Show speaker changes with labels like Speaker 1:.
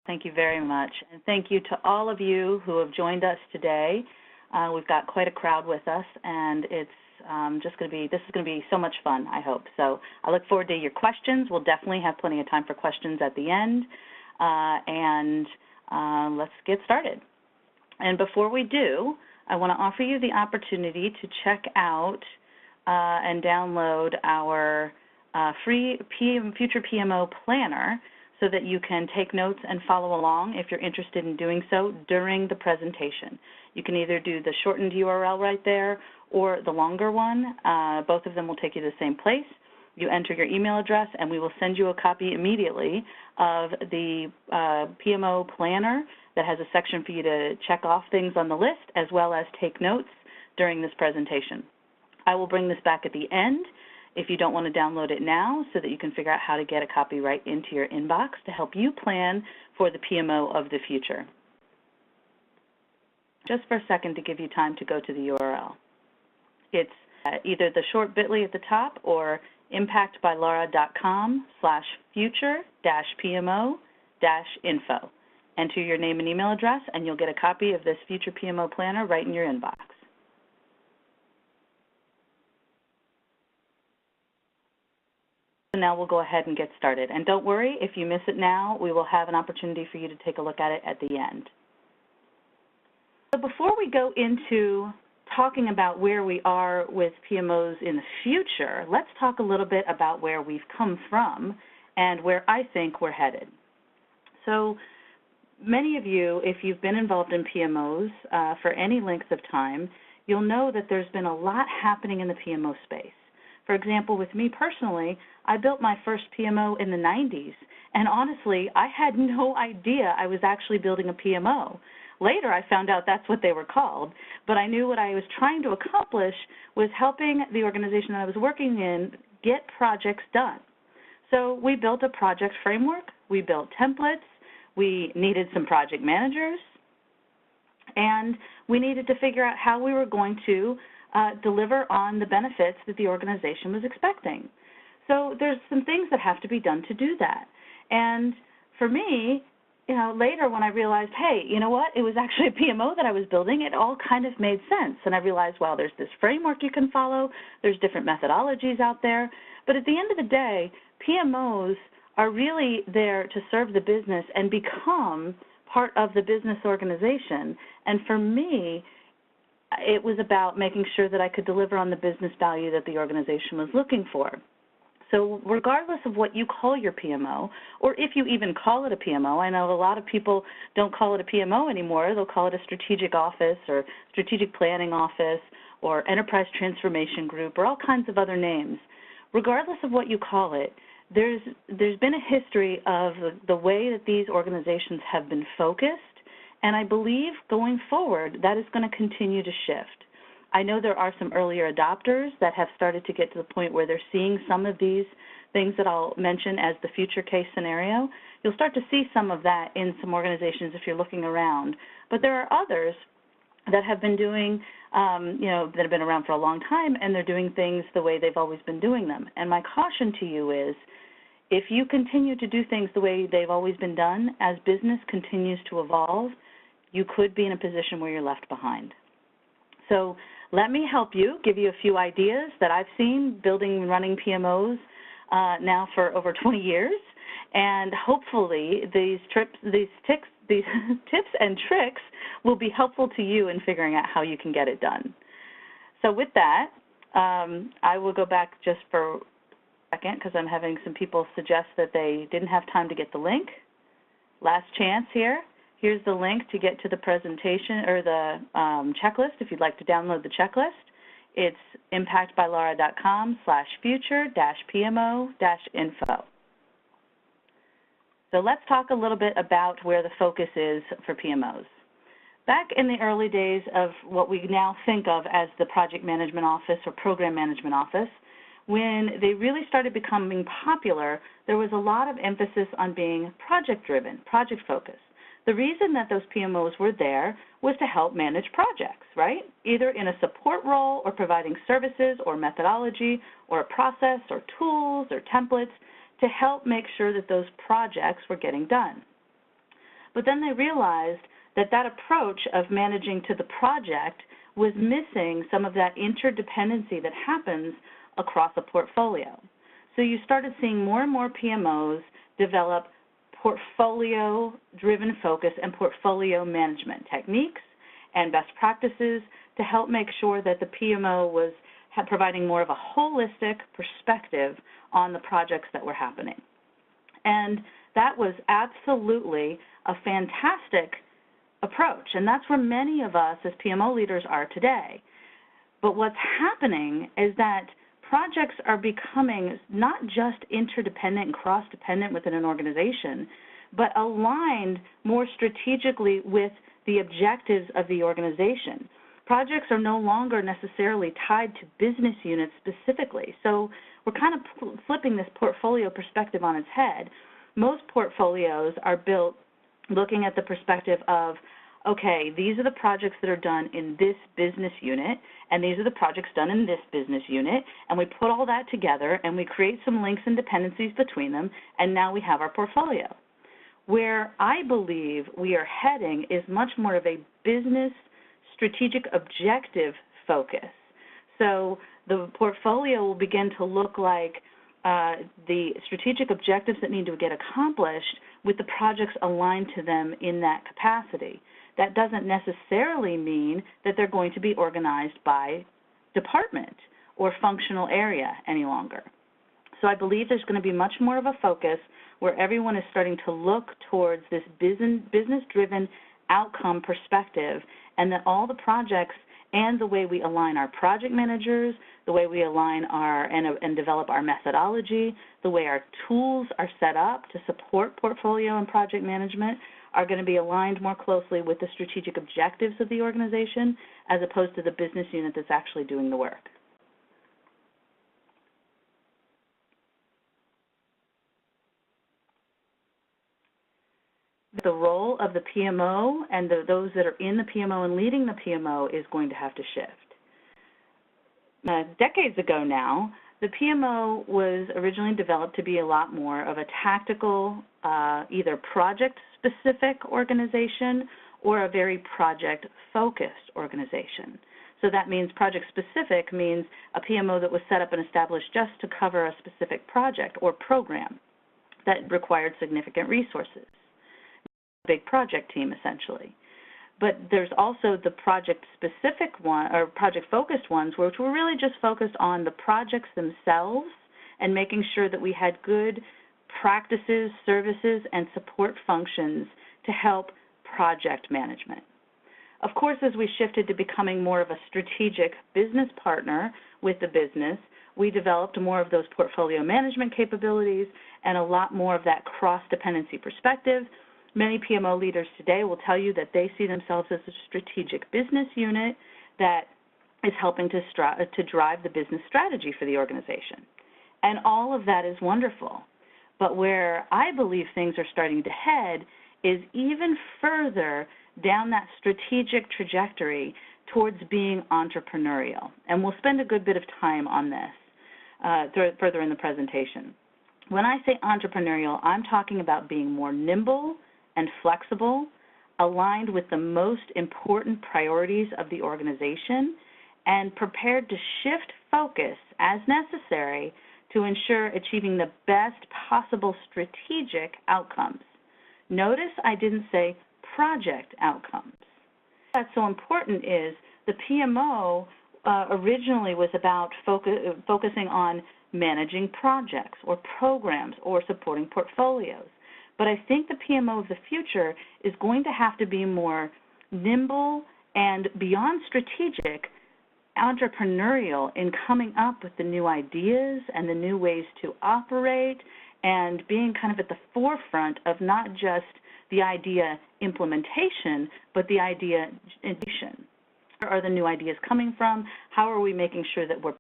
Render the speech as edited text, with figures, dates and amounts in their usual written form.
Speaker 1: Thank you very much. And thank you to all of you who have joined us today. We've got quite a crowd with us, and it's this is going to be so much fun, I hope. So I look forward to your questions. We'll definitely have plenty of time for questions at the end. Let's get started. And before we do, I want to offer you the opportunity to check out and download our free Future PMO Planner so that you can take notes and follow along if you're interested in doing so during the presentation. You can either do the shortened URL right there or the longer one. Both of them will take you to the same place. You enter your email address, and we will send you a copy immediately of the PMO Planner that has a section for you to check off things on the list as well as take notes during this presentation. I will bring this back at the end if you don't want to download it now so that you can figure out how to get a copy right into your inbox to help you plan for the PMO of the future. Just for a second to give you time to go to the URL. It's either the short bit.ly at the top or impactbylaura.com/future-PMO-info. Enter your name and email address, and you'll get a copy of this Future PMO Planner right in your inbox. So now we'll go ahead and get started. And don't worry, if you miss it now, we will have an opportunity for you to take a look at it at the end. So before we go into talking about where we are with PMOs in the future, let's talk a little bit about where we've come from and where I think we're headed. So many of you, if you've been involved in PMOs for any length of time, you'll know that there's been a lot happening in the PMO space. For example, with me personally, I built my first PMO in the 90s, and honestly, I had no idea I was actually building a PMO. Later, I found out that's what they were called, but I knew what I was trying to accomplish was helping the organization I was working in get projects done. So we built a project framework, we built templates, we needed some project managers, and we needed to figure out how we were going to deliver on the benefits that the organization was expecting. So there's some things that have to be done to do that. And for me, later when I realized, hey, you know what, it was actually a PMO that I was building, it all kind of made sense. And I realized, well, there's this framework you can follow, there's different methodologies out there, but at the end of the day, PMOs are really there to serve the business and become part of the business organization. And for me, it was about making sure that I could deliver on the business value that the organization was looking for. So regardless of what you call your PMO, or if you even call it a PMO, I know a lot of people don't call it a PMO anymore. They'll call it a strategic office or strategic planning office or enterprise transformation group or all kinds of other names. Regardless of what you call it, there's been a history of the way that these organizations have been focused, and I believe going forward that is going to continue to shift. I know there are some earlier adopters that have started to get to the point where they're seeing some of these things that I'll mention as the future case scenario. You'll start to see some of that in some organizations if you're looking around. But there are others that have been doing, that have been around for a long time, and they're doing things the way they've always been doing them. And my caution to you is, if you continue to do things the way they've always been done, as business continues to evolve, you could be in a position where you're left behind. So let me help you, give you a few ideas that I've seen building and running PMOs now for over 20 years, and hopefully these tips and tricks will be helpful to you in figuring out how you can get it done. So with that, I will go back just for a second because I'm having some people suggest that they didn't have time to get the link. Last chance here. Here's the link to get to the presentation or the checklist if you'd like to download the checklist. It's impactbylaura.com/future-PMO-info. So let's talk a little bit about where the focus is for PMOs. Back in the early days of what we now think of as the project management office or program management office, when they really started becoming popular, there was a lot of emphasis on being project-driven, project-focused. The reason that those PMOs were there was to help manage projects, right? Either in a support role or providing services or methodology or a process or tools or templates to help make sure that those projects were getting done. But then they realized that that approach of managing to the project was missing some of that interdependency that happens across a portfolio. So you started seeing more and more PMOs develop portfolio-driven focus and portfolio management techniques and best practices to help make sure that the PMO was providing more of a holistic perspective on the projects that were happening. And that was absolutely a fantastic approach, and that's where many of us as PMO leaders are today. But what's happening is that projects are becoming not just interdependent and cross-dependent within an organization, but aligned more strategically with the objectives of the organization. Projects are no longer necessarily tied to business units specifically. So we're kind of flipping this portfolio perspective on its head. Most portfolios are built looking at the perspective of, okay, these are the projects that are done in this business unit, and these are the projects done in this business unit, and we put all that together, and we create some links and dependencies between them, and now we have our portfolio. Where I believe we are heading is much more of a business strategic objective focus. So the portfolio will begin to look like the strategic objectives that need to get accomplished with the projects aligned to them in that capacity. That doesn't necessarily mean that they're going to be organized by department or functional area any longer. So I believe there's going to be much more of a focus where everyone is starting to look towards this business-driven outcome perspective, and that all the projects and the way we align our project managers, the way we align and develop our methodology, the way our tools are set up to support portfolio and project management are going to be aligned more closely with the strategic objectives of the organization as opposed to the business unit that's actually doing the work. The role of the PMO and those that are in the PMO and leading the PMO is going to have to shift. Decades ago now, the PMO was originally developed to be a lot more of a tactical, either project-specific organization or a very project-focused organization. So that means project-specific means a PMO that was set up and established just to cover a specific project or program that required significant resources. Big project team, essentially. But there's also the project-specific one, or project-focused ones, which were really just focused on the projects themselves and making sure that we had good practices, services, and support functions to help project management. Of course, as we shifted to becoming more of a strategic business partner with the business, we developed more of those portfolio management capabilities and a lot more of that cross-dependency perspective. Many PMO leaders today will tell you that they see themselves as a strategic business unit that is helping to drive the business strategy for the organization. And all of that is wonderful. But where I believe things are starting to head is even further down that strategic trajectory towards being entrepreneurial. And we'll spend a good bit of time on this further in the presentation. When I say entrepreneurial, I'm talking about being more nimble and flexible, aligned with the most important priorities of the organization, and prepared to shift focus as necessary to ensure achieving the best possible strategic outcomes. Notice I didn't say project outcomes. What's so important is the PMO originally was about focusing on managing projects or programs or supporting portfolios. But I think the PMO of the future is going to have to be more nimble and beyond strategic, entrepreneurial in coming up with the new ideas and the new ways to operate and being kind of at the forefront of not just the idea implementation, but the idea innovation. Where are the new ideas coming from? How are we making sure that we're